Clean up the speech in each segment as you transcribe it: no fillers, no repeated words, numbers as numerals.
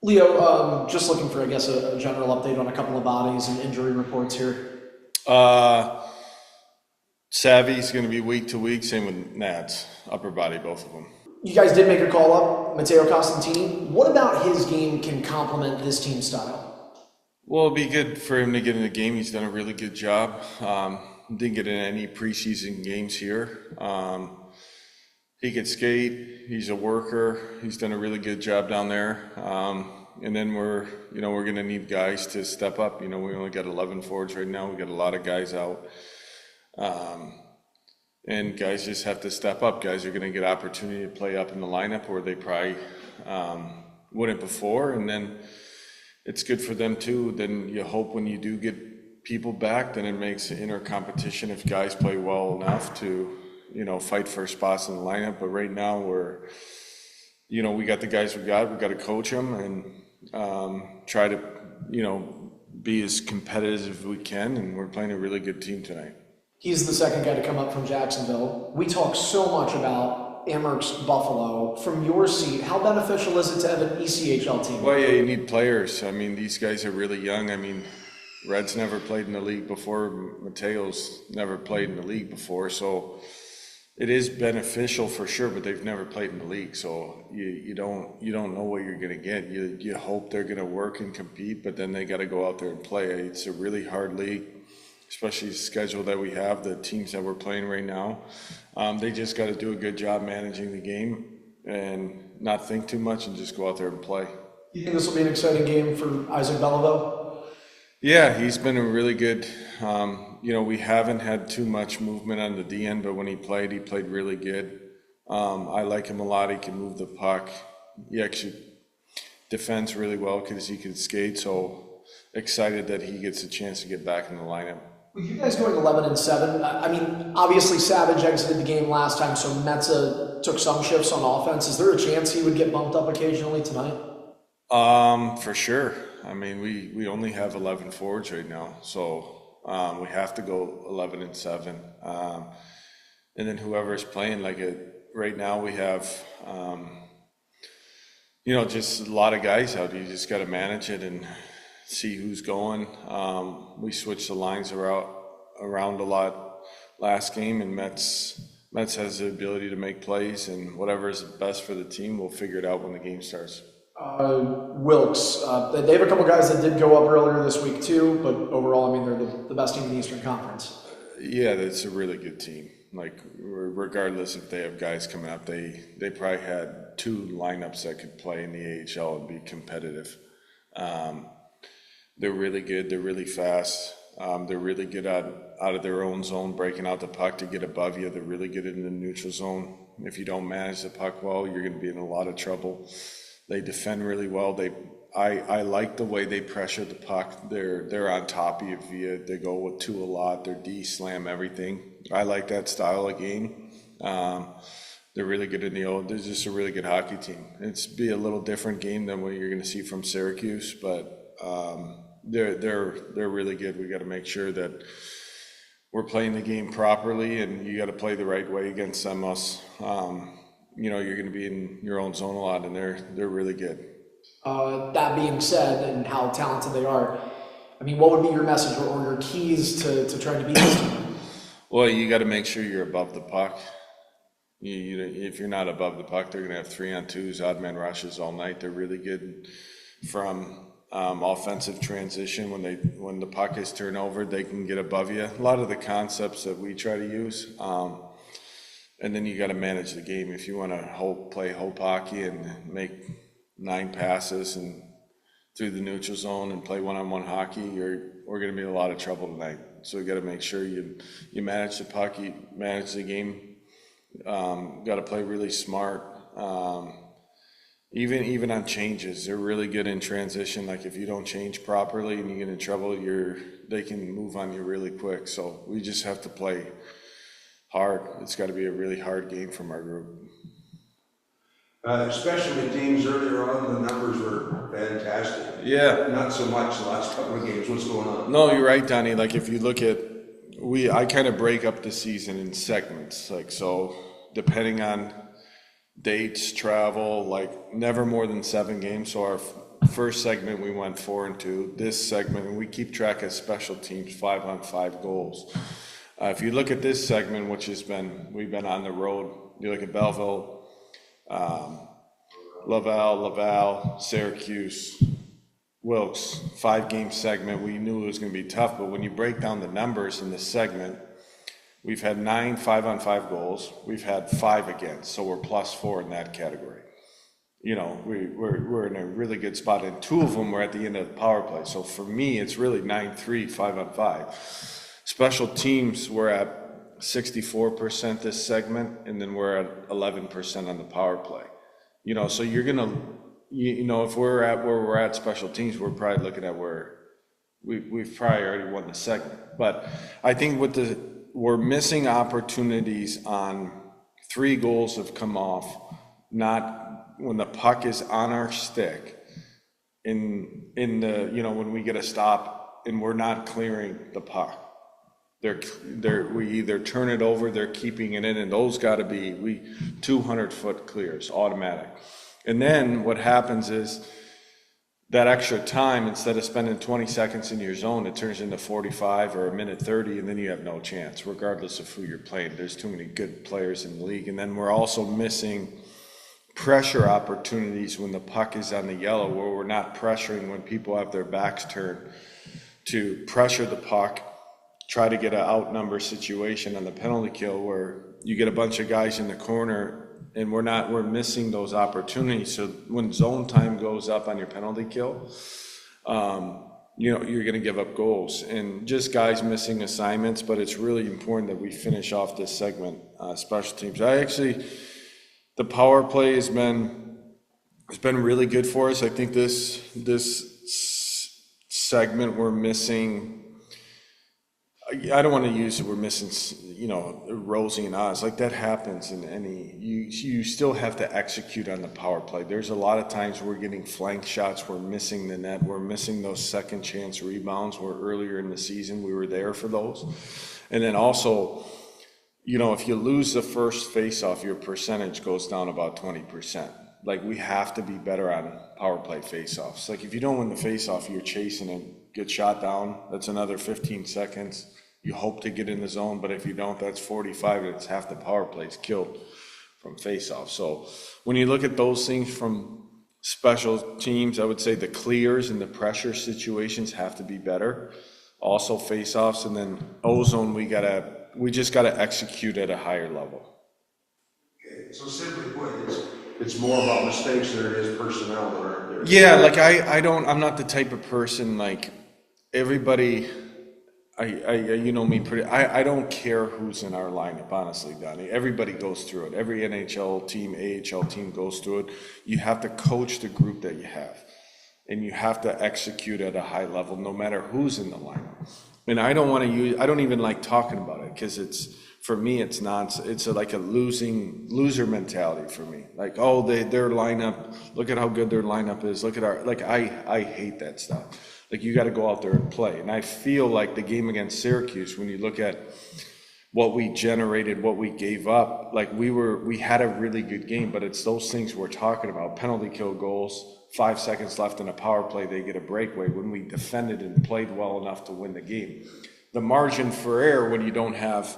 Leo, just looking for, I guess, a general update on a couple of bodies and injury reports here. Uh, Savvy's going to be week to week. Same with Nats, upper body, both of them. You guys did make a call up, Matteo Costantini. What about his game can complement this team style? Well, it'll be good for him to get in the game. He's done a really good job. Didn't get in any preseason games here. He could skate. He's a worker. He's done a really good job down there. And then we're going to need guys to step up. We only got 11 forwards right now. We got a lot of guys out. And guys just have to step up. Guys are going to get opportunity to play up in the lineup where they probably wouldn't before. And then it's good for them too. Then you hope when you do get people back, then it makes inner competition if guys play well enough to, fight for spots in the lineup. But right now we got the guys we got to coach them and try to, be as competitive as we can. And we're playing a really good team tonight. He's the second guy to come up from Jacksonville. We talk so much about Amherst Buffalo. From your seat, how beneficial is it to have an ECHL team? Well, yeah, you need players. I mean, these guys are really young. I mean, Red's never played in the league before. Mateo's never played in the league before. So it is beneficial for sure, but they've never played in the league. So you don't know what you're going to get. You hope they're going to work and compete, but then they got to go out there and play. It's a really hard league, especially the schedule that we have, the teams that we're playing right now. They just got to do a good job managing the game and not think too much and just go out there and play. You think this will be an exciting game for Isaac Belleville? Yeah, he's been a really good, we haven't had too much movement on the D end, but when he played really good. I like him a lot. He can move the puck. He actually defends really well because he can skate, so excited that he gets a chance to get back in the lineup. With you guys going 11-7, I mean, obviously Savage exited the game last time, so Metza took some shifts on offense. Is there a chance he would get bumped up occasionally tonight? For sure. I mean, we only have 11 forwards right now, so we have to go 11-7. And then whoever's playing, right now we have, just a lot of guys out. You just got to manage it and see who's going. We switched the lines around a lot last game, and Mets has the ability to make plays, and whatever is best for the team, we'll figure it out when the game starts. Wilkes, they have a couple guys that did go up earlier this week too, but overall, I mean, they're the best team in the Eastern Conference. Yeah, that's a really good team. Regardless if they have guys coming up, they probably had two lineups that could play in the AHL and be competitive. They're really good. They're really fast. They're really good out of their own zone, breaking out the puck to get above you. They're really good in the neutral zone. If you don't manage the puck well, you're going to be in a lot of trouble. They defend really well. I like the way they pressure the puck. They're on top of you. They go with two a lot. They're D-slam everything. I like that style of game. They're really good in the old. They're just a really good hockey team. It's be a little different game than what you're going to see from Syracuse, but they're really good. We got to make sure that we're playing the game properly, and you got to play the right way against them. You're going to be in your own zone a lot, and they're really good. That being said, and how talented they are, I mean, what would be your message or your keys to trying to beat this team? Well, you got to make sure you're above the puck. If you're not above the puck, they're going to have 3-on-2s, odd man rushes all night. They're really good from offensive transition. When the puck is turned over, they can get above you. A lot of the concepts that we try to use. And then you got to manage the game. If you want to play hope hockey and make 9 passes and through the neutral zone and play one-on-one hockey, we're going to be in a lot of trouble tonight. So you got to make sure you manage the puck, you manage the game. Got to play really smart. Even on changes, they're really good in transition. Like if you don't change properly and you get in trouble, they can move on you really quick. So we just have to play hard. It's got to be a really hard game from our group. Special teams earlier on, the numbers were fantastic. Yeah. Not so much the last couple of games. What's going on? No, you're right, Donnie. If you look at, I kind of break up the season in segments. So depending on dates, travel, never more than 7 games. So our First segment, we went 4-2. This segment, and we keep track of special teams, 5-on-5 goals. If you look at this segment, which we've been on the road, you look at Belleville, Laval, Syracuse, Wilkes, 5-game segment. We knew it was going to be tough, but when you break down the numbers in this segment, we've had 9 5-on-5 goals. We've had 5 against, so we're +4 in that category. You know, we're in a really good spot, and 2 of them were at the end of the power play. So for me, it's really 9-3, 5-on-5. Special teams, we're at 64% this segment, and then we're at 11% on the power play. You know, so you're gonna, you know, if we're at where we're at special teams, we're probably looking at where we've probably already won the segment. But I think we're missing opportunities on 3 goals have come off, not when the puck is on our stick in the, you know, when we get a stop and we're not clearing the puck. We either turn it over, they're keeping it in, and those got to be 200-foot clears, automatic. And then what happens is that extra time, instead of spending 20 seconds in your zone, it turns into 45 or a minute 30, and then you have no chance, regardless of who you're playing. There's too many good players in the league. And then we're also missing pressure opportunities when the puck is on the yellow, where we're not pressuring when people have their backs turned to pressure the puck, try to get an outnumber situation on the penalty kill where you get a bunch of guys in the corner and we're missing those opportunities. So when zone time goes up on your penalty kill, you know, you're going to give up goals, and just guys missing assignments. But it's really important that we finish off this segment, special teams. The power play has been really good for us. I think this segment we're missing, I don't want to use it, we're missing, you know, Rosie and Oz. Like, that happens in any, you still have to execute on the power play. There's a lot of times we're getting flank shots, we're missing the net, we're missing those second chance rebounds where earlier in the season we were there for those. And then also, you know, if you lose the first face-off, your percentage goes down about 20%. Like, we have to be better on power play face-offs. Like, if you don't win the face-off, you're chasing and get shot down, that's another 15 seconds. You hope to get in the zone, but if you don't, that's 45, and it's half the power plays killed from face-off. So when you look at those things from special teams, I would say the clears and the pressure situations have to be better. Also face-offs, and then ozone, we just gotta execute at a higher level. Okay, so simply put, it's more about mistakes than it is personnel that aren't there. Yeah, like I'm not the type of person, like, everybody, you know me pretty, I don't care who's in our lineup, honestly, Donnie. Everybody goes through it. Every NHL team, AHL team goes through it. You have to coach the group that you have, and you have to execute at a high level, no matter who's in the lineup. And I don't even like talking about it, because for me, it's like a loser mentality for me. Like, oh, their lineup, look at how good their lineup is. Look at I hate that stuff. Like, you got to go out there and play. And I feel like the game against Syracuse, when you look at what we generated, what we gave up, like, we had a really good game, but it's those things we're talking about. Penalty kill goals, 5 seconds left in a power play, they get a breakaway when we defended and played well enough to win the game. The margin for error when you don't have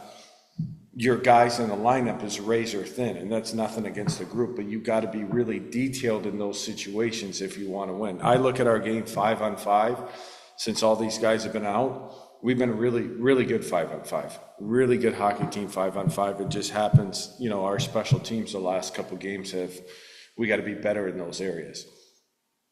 your guys in the lineup is razor thin, and that's nothing against the group, but you got to be really detailed in those situations if you want to win. I look at our game 5-on-5, since all these guys have been out, we've been really, really good 5-on-5, really good hockey team 5-on-5. It just happens, you know, our special teams the last couple games we got to be better in those areas.